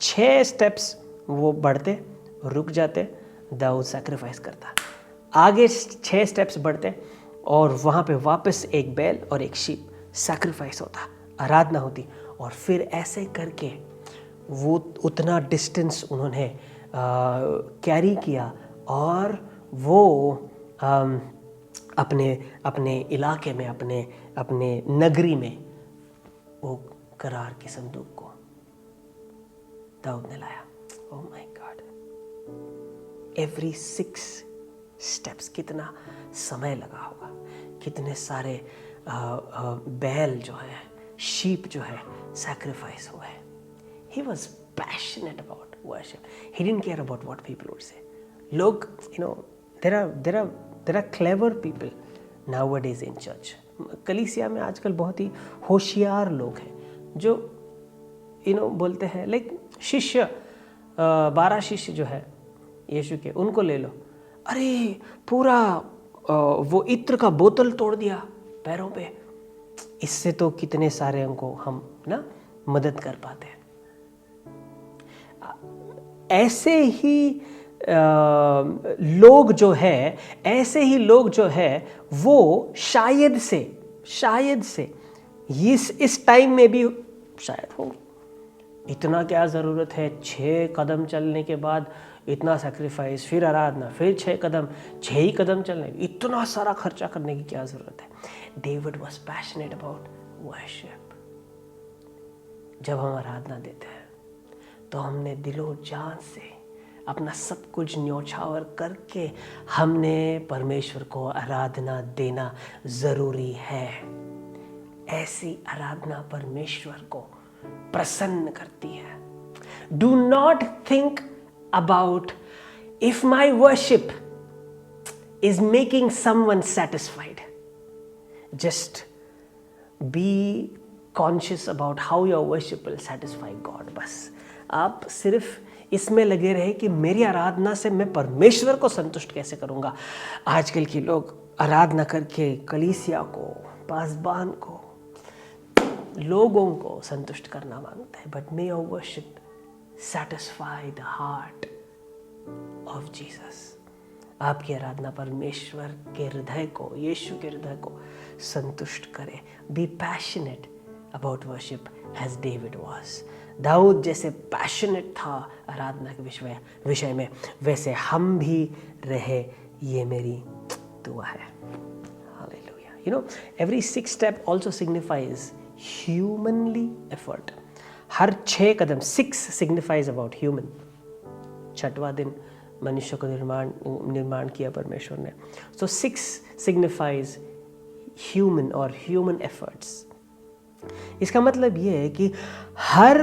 6 steps वो बढ़ते, रुक जाते, दाऊद सैक्रिफाइस करता. आगे 6 स्टेप्स बढ़ते और वहाँ पे वापस एक बैल और एक शीप सैक्रिफाइस होता, आराधना होती. और फिर ऐसे करके वो उतना डिस्टेंस उन्होंने कैरी किया और वो अपने इलाके में, अपने नगरी में वो करार के संदूक को दाऊद ने लाया. Oh my God, every 6 steps कितना समय लगा होगा, कितने सारे बैल जो है, शीप जो है, सैक्रिफाइस हुए. ही was passionate about worship. He didn't care about what people would say. Look, there are clever people nowadays in church. कलीसिया में आजकल बहुत ही होशियार लोग हैं जो बोलते हैं लाइक शिष्य 12 शिष्य जो है यीशु के, उनको ले लो, अरे पूरा वो इत्र का बोतल तोड़ दिया पैरों पे, इससे तो कितने सारे उनको हम ना मदद कर पाते हैं। ऐसे ही लोग जो है वो शायद से इस टाइम में भी शायद हो, इतना क्या ज़रूरत है 6 कदम चलने के बाद इतना सैक्रिफाइस, फिर आराधना, फिर 6 ही कदम चलने, इतना सारा खर्चा करने की क्या ज़रूरत है। David was passionate about worship. जब हम आराधना देते हैं तो हमने दिलो जान से अपना सब कुछ न्योछावर करके हमने परमेश्वर को आराधना देना ज़रूरी है। ऐसी आराधना परमेश्वर को प्रसन्न करती है। Do not think about if my worship is making someone satisfied. Just be conscious about how your worship will satisfy God. बस आप सिर्फ इसमें लगे रहे कि मेरी आराधना से मैं परमेश्वर को संतुष्ट कैसे करूंगा। आजकल के लोग आराधना करके कलीसिया को, पासबान को, लोगों को संतुष्ट करना मांगते हैं। But may your worship satisfy the heart of Jesus. आपकी आराधना परमेश्वर के हृदय को, यीशु के हृदय को संतुष्ट करे। Be passionate about worship as David was. Daud जैसे पैशनेट था आराधना के विषय में, वैसे हम भी रहे, ये मेरी दुआ है। Hallelujah. every 6 step also signifies humanly effort. Her 6 Kadam, 6 signifies about human. 6वां दिन मनुष्य को निर्माण किया परमेश्वर ने। So 6 signifies human or human efforts. इसका मतलब ये है कि हर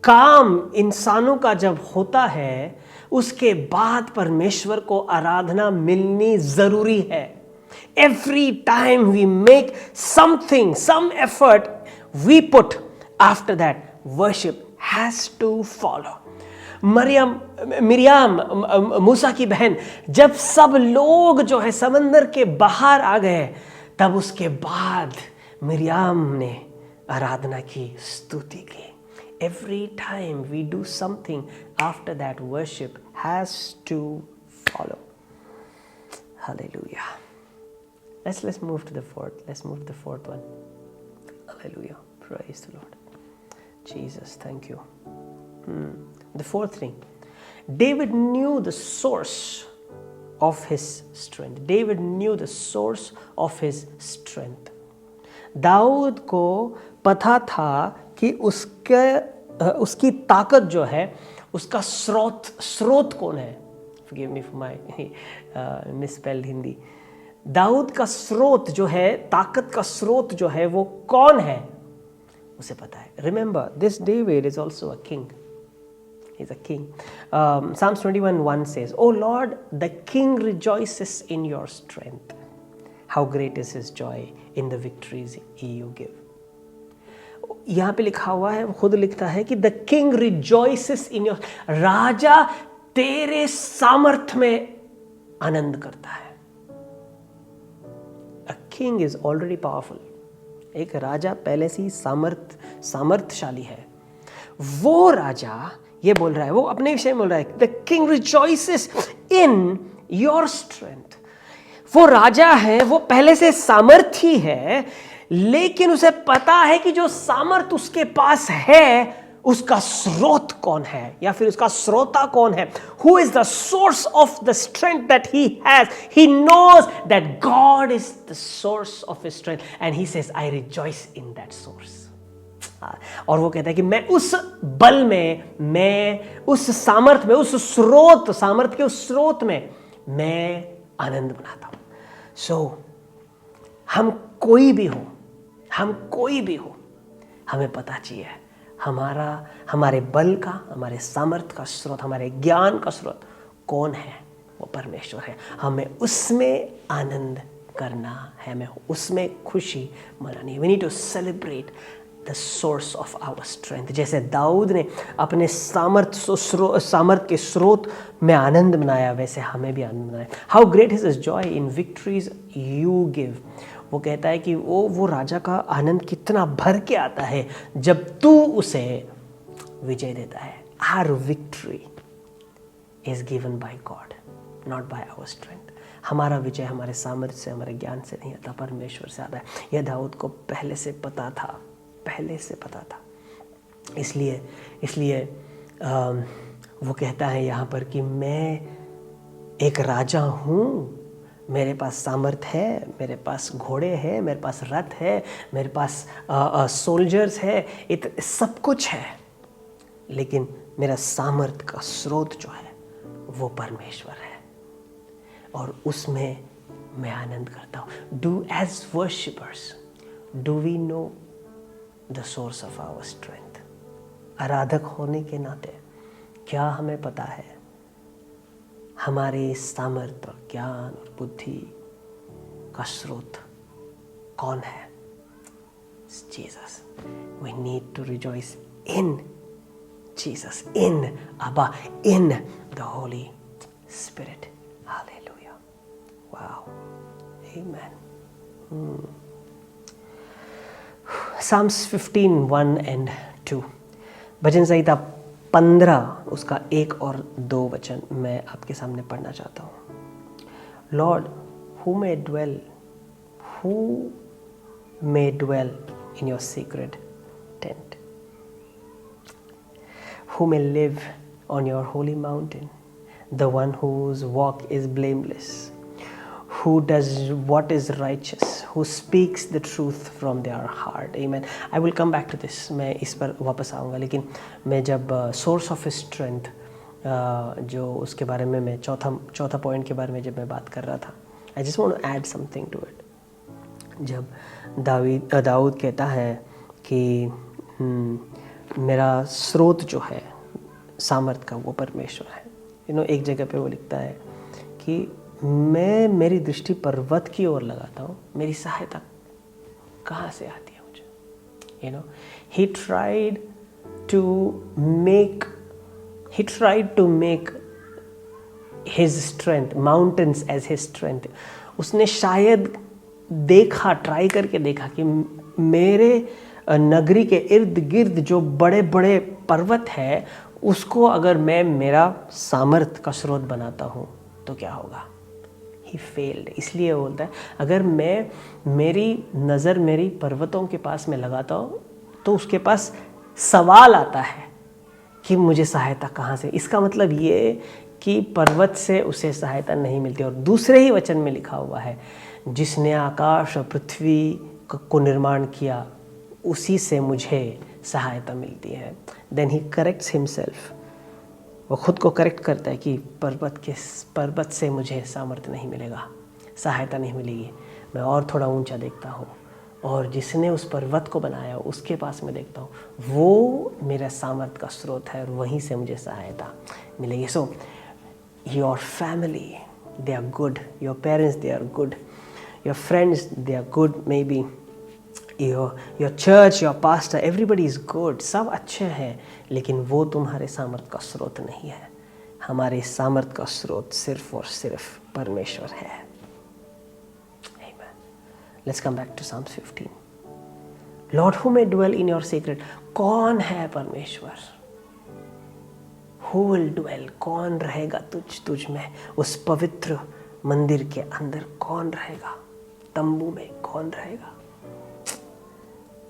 काम इंसानों का जब होता है उसके बाद परमेश्वर को आराधना मिलनी जरूरी है। Every time we make something, some effort we put, after that worship has to follow. Miriam मूसा की बहन, जब सब लोग जो है समंदर के बाहर आ गए, तब उसके बाद मिरियाम ने आराधना की, स्तुति की। Every time we do something, after that worship has to follow. Hallelujah. Let's move to the fourth. Let's move to the fourth one. Hallelujah. Praise the Lord. Jesus, thank you. The fourth thing, David knew the source of his strength. David knew the source of his strength. Dawood को पता था कि उसकी ताकत जो है, उसका स्रोत कौन है। Forgive me for my misspelled Hindi. Dawood का स्रोत जो है, ताकत का स्रोत जो है, वो कौन है, उसे पता है। Remember, this David is also a king. He's a king. Psalms 21:1 says, "O Lord, the king rejoices in your strength. How great is his joy in the victories you give." यहाँ पे लिखा हुआ है, खुद लिखता है कि the king rejoices in your, राजा तेरे सामर्थ्य में आनंद करता है। A king is already powerful. एक राजा पहले से ही सामर्थ्यशाली है। वो राजा ये बोल रहा है, वो अपने विषय में बोल रहा है, the king rejoices in your strength. वो राजा है, वो पहले से सामर्थी है, लेकिन उसे पता है कि जो सामर्थ उसके पास है उसका स्रोत कौन है, या फिर उसका श्रोता कौन है। Who is the source of the strength that he has? He knows that God is the source of his strength, and he says, I rejoice in that source. और वो कहता है कि मैं उस बल में, मैं उस सामर्थ में, उस स्रोत, सामर्थ के उस स्रोत में मैं आनंद मनाता हूं। So, हम कोई भी हो, हमें पता चाहिए हमारे बल का, हमारे सामर्थ का स्रोत, हमारे ज्ञान का स्रोत कौन है, वो परमेश्वर है। हमें उसमें आनंद करना है, हमें उसमें खुशी मनानी है। We need to celebrate the source of our strength. जैसे दाऊद ने अपने सामर्थ के स्रोत में आनंद मनाया, वैसे हमें भी आनंद मनाया। How great is his joy in victories you give. वो कहता है कि वो राजा का आनंद कितना भर के आता है जब तू उसे विजय देता है। Our victory is given by God, not by our strength. हमारा विजय हमारे सामर्थ्य से, हमारे ज्ञान से नहीं आता, परमेश्वर से आता है। यह दाऊद को पहले से पता था। इसलिए वो कहता है यहाँ पर कि मैं एक राजा हूँ, मेरे पास सामर्थ है, मेरे पास घोड़े हैं, मेरे पास रथ है, मेरे पास सोल्जर्स है, सब कुछ है, लेकिन मेरा सामर्थ का स्रोत जो है वो परमेश्वर है और उसमें मैं आनंद करता हूँ। Do as worshippers do we know the source of our strength. आराधक होने के नाते क्या हमें पता है हमारे सामर्थ्य, ज्ञान और बुद्धि का स्रोत कौन है? Jesus. We need to rejoice in Jesus, in Abba, in the holy spirit. Hallelujah. Wow, amen. Psalms 15:1 and 2। भजन संहिता 15 उसका 1 और 2 वचन मैं आपके सामने पढ़ना चाहता हूँ। Lord, who may dwell in your sacred tent, who may live on your holy mountain, the one whose walk is blameless, who does what is righteous, who speaks the truth from their heart. Amen. I will come back to this. मैं इस पर वापस आऊँगा, लेकिन मैं जब source of strength जो उसके बारे में मैं चौथा पॉइंट के बारे में जब मैं बात कर रहा था, I just want to add something to it. जब दाऊद कहता है कि मेरा स्रोत जो है सामर्थ का वो परमेश्वर है। एक जगह पे वो लिखता है कि मैं मेरी दृष्टि पर्वत की ओर लगाता हूँ, मेरी सहायता कहाँ से आती है मुझे। he tried to make his strength, mountains as his strength. उसने शायद ट्राई करके देखा कि मेरे नगरी के इर्द गिर्द जो बड़े बड़े पर्वत है उसको अगर मैं मेरा सामर्थ का स्रोत बनाता हूँ तो क्या होगा। He failed। इसलिए बोलता है अगर मैं मेरी नज़र मेरी पर्वतों के पास में लगाता हूँ तो उसके पास सवाल आता है कि मुझे सहायता कहाँ से। इसका मतलब ये कि पर्वत से उसे सहायता नहीं मिलती। और दूसरे ही वचन में लिखा हुआ है जिसने आकाश और पृथ्वी को निर्माण किया उसी से मुझे सहायता मिलती है। Then he corrects himself. वो खुद को करेक्ट करता है कि पर्वत से मुझे सामर्थ्य नहीं मिलेगा, सहायता नहीं मिलेगी। मैं और थोड़ा ऊंचा देखता हूँ और जिसने उस पर्वत को बनाया उसके पास मैं देखता हूँ, वो मेरा सामर्थ्य का स्रोत है और वहीं से मुझे सहायता मिलेगी। So your family they are good, your parents they are good, your friends they are good, maybe your church, your pastor, everybody is good, सब अच्छे हैं, लेकिन वो तुम्हारे सामर्थ्य का स्रोत नहीं है। हमारे सामर्थ्य का स्रोत सिर्फ और सिर्फ परमेश्वर है। Amen. Let's come back to Psalms 15. Lord, who may dwell in your sacred, कौन है परमेश्वर? Who will dwell, कौन रहेगा तुझ में? उस पवित्र मंदिर के अंदर कौन रहेगा? तंबू में कौन रहेगा?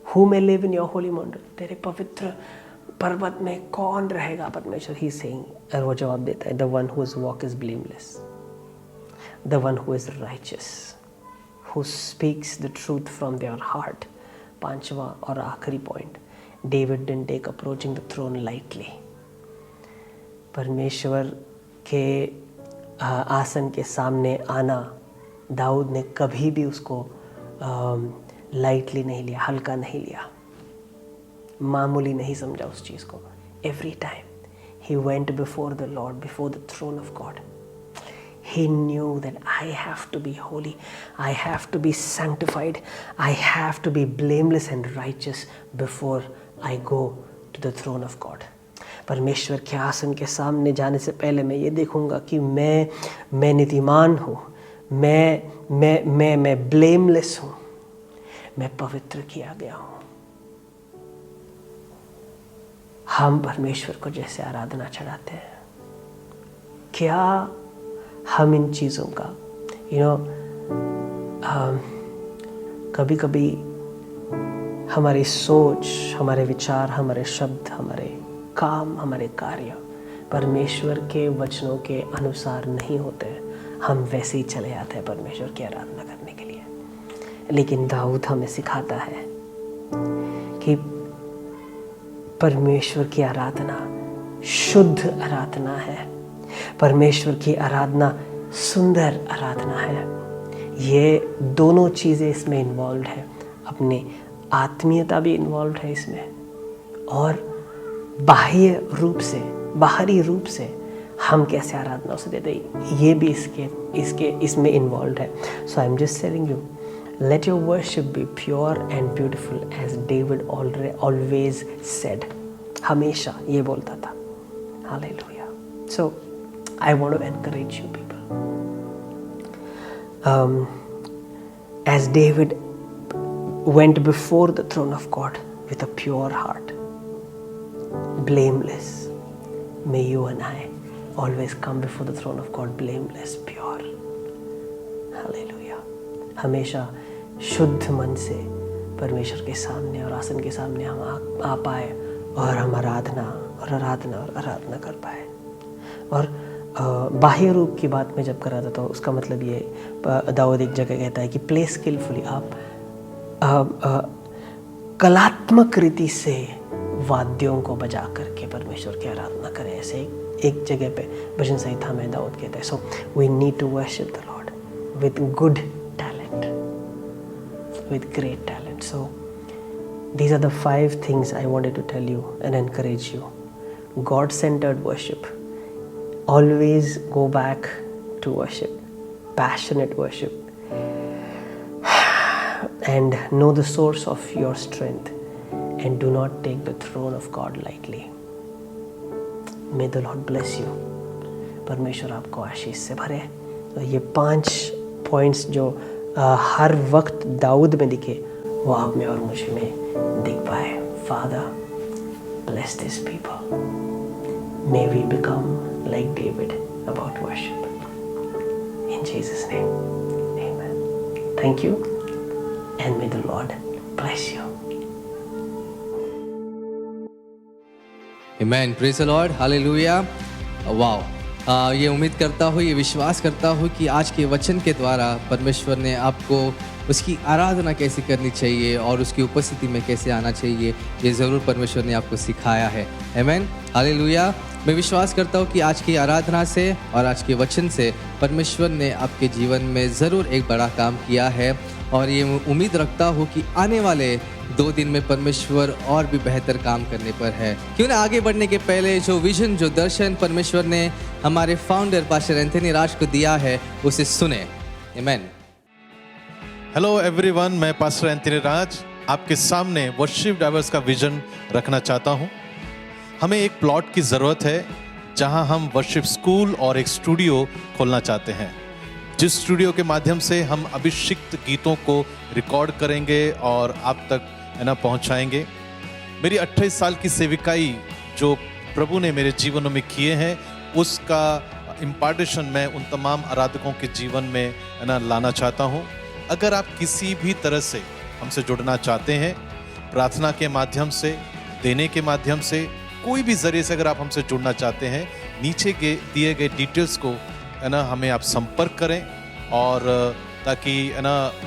Who may live in your holy mountain, तेरे पवित्र पर्वत में कौन रहेगा परमेश्वर? He is saying, और वो जवाब देता है, the one whose walk is blameless, the one who is righteous, who speaks the truth from their heart. पांचवा और आखिरी point, David didn't take approaching the throne lightly. परमेश्वर के आसन के सामने आना दाऊद ने कभी भी उसको लाइटली नहीं लिया, हल्का नहीं लिया, मामूली नहीं समझा उस चीज़ को। Every time he went before the Lord, before the throne of God, He knew that I have to be holy, I have to be sanctified, I have to be blameless and righteous before I go to the throne of God. परमेश्वर के आसन के सामने जाने से पहले मैं ये देखूंगा कि मैं नीतिमान हूँ, मैं ब्लेमलेस हूँ, मैं पवित्र किया गया हूँ। हम परमेश्वर को जैसे आराधना चढ़ाते हैं, क्या हम इन चीज़ों का कभी कभी हमारी सोच, हमारे विचार, हमारे शब्द, हमारे काम, हमारे कार्य परमेश्वर के वचनों के अनुसार नहीं होते हैं। हम वैसे ही चले जाते हैं परमेश्वर की आराधना करने के लिए। लेकिन दाऊद हमें सिखाता है कि परमेश्वर की आराधना शुद्ध आराधना है, परमेश्वर की आराधना सुंदर आराधना है। ये दोनों चीज़ें इसमें इन्वॉल्व है, अपनी आत्मीयता भी इन्वॉल्व है इसमें, और बाह्य रूप से, बाहरी रूप से हम कैसे आराधना उसे देते हैं, ये भी इसमें इन्वॉल्व है। So I am just telling you, let your worship be pure and beautiful as David always said. हमेशा ये बोलता था। Hallelujah. So I want to encourage you people. As David went before the throne of God with a pure heart, blameless, may you and I always come before the throne of God blameless, pure. Hallelujah. हमेशा शुद्ध मन से परमेश्वर के सामने और आसन के सामने हम आ पाए और हम आराधना कर पाए। और बाह्य रूप की बात मैं जब कर रहा था तो उसका मतलब ये, दाऊद एक जगह कहता है कि प्ले स्किलफुली, आप कलात्मक रीति से वाद्यों को बजा करके परमेश्वर की आराधना करें। ऐसे एक जगह पे भजन संहिता में दाऊद कहता है, so we need to worship the lord with good talent, with great talent. So these are the 5 things I wanted to tell you and encourage you. God-centered worship. Always go back to worship, passionate worship, and know the source of your strength, and do not take the throne of God lightly. May the Lord bless you. परमेश्वर आपको आशीष से भरे। तो ये 5 points जो हर वक्त दाऊद में दिखे, वो आप में और मुझ में दिख पाए। Father, bless these people. May we become like David about worship. In Jesus' name, amen. Thank you, and may the Lord bless you. Amen. Praise the Lord. Hallelujah. Wow. ये उम्मीद करता हूँ, ये विश्वास करता हूँ कि आज के वचन के द्वारा परमेश्वर ने आपको उसकी आराधना कैसे करनी चाहिए और उसकी उपस्थिति में कैसे आना चाहिए, ये ज़रूर परमेश्वर ने आपको सिखाया है। आमीन, हालेलुया। मैं विश्वास करता हूँ कि आज की आराधना से और आज के वचन से परमेश्वर ने आपके जीवन में ज़रूर एक बड़ा काम किया है, और ये उम्मीद रखता हूँ कि आने वाले 2 दिन में परमेश्वर और भी बेहतर काम करने पर है। क्यों ना आगे बढ़ने के पहले जो विजन, जो दर्शन परमेश्वर ने हमारे फाउंडर पास्टर एंथनी राज को दिया है, उसे सुने। आमीन। हेलो एवरीवन, मैं पास्टर एंथनी राज आपके सामने वर्शिप डाइवर्स का विजन रखना चाहता हूं। हमें एक प्लॉट की ज़रूरत है जहां हम वर्शिप स्कूल और एक स्टूडियो खोलना चाहते हैं, जिस स्टूडियो के माध्यम से हम अभिषिक्त गीतों को रिकॉर्ड करेंगे और आप तक पहुंचाएंगे। मेरी 28 साल की सेविकाई जो प्रभु ने मेरे जीवन में किए हैं, उसका इम्पार्टेशन मैं उन तमाम आराधकों के जीवन में लाना चाहता हूं। अगर आप किसी भी तरह से हमसे जुड़ना चाहते हैं, प्रार्थना के माध्यम से, देने के माध्यम से, कोई भी जरिए से अगर आप हमसे जुड़ना चाहते हैं, नीचे के दिए गए डिटेल्स को हमें आप संपर्क करें, और ताकि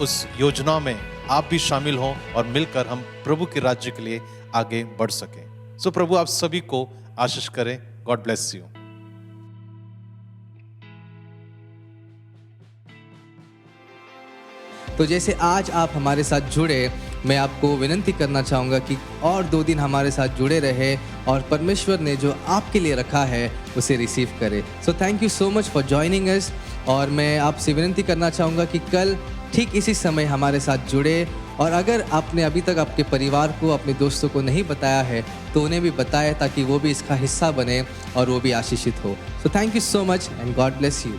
उस योजना में आप भी शामिल हों और मिलकर हम प्रभु के राज्य के लिए आगे बढ़ सकें। सो प्रभु आप सभी को आशीष करें। God bless you. तो जैसे आज आप हमारे साथ जुड़े, मैं आपको विनती करना चाहूँगा कि और 2 दिन हमारे साथ जुड़े रहे और परमेश्वर ने जो आपके लिए रखा है उसे रिसीव करें। So thank you so much for joining us. और मैं आपसे विनती करना चाहूँगा कि कल ठीक इसी समय हमारे साथ जुड़े, और अगर आपने अभी तक आपके परिवार को, अपने दोस्तों को नहीं बताया है तो उन्हें भी बताएं ताकि वो भी इसका हिस्सा बने और वो भी आशीषित हो। So thank you so much and God bless you.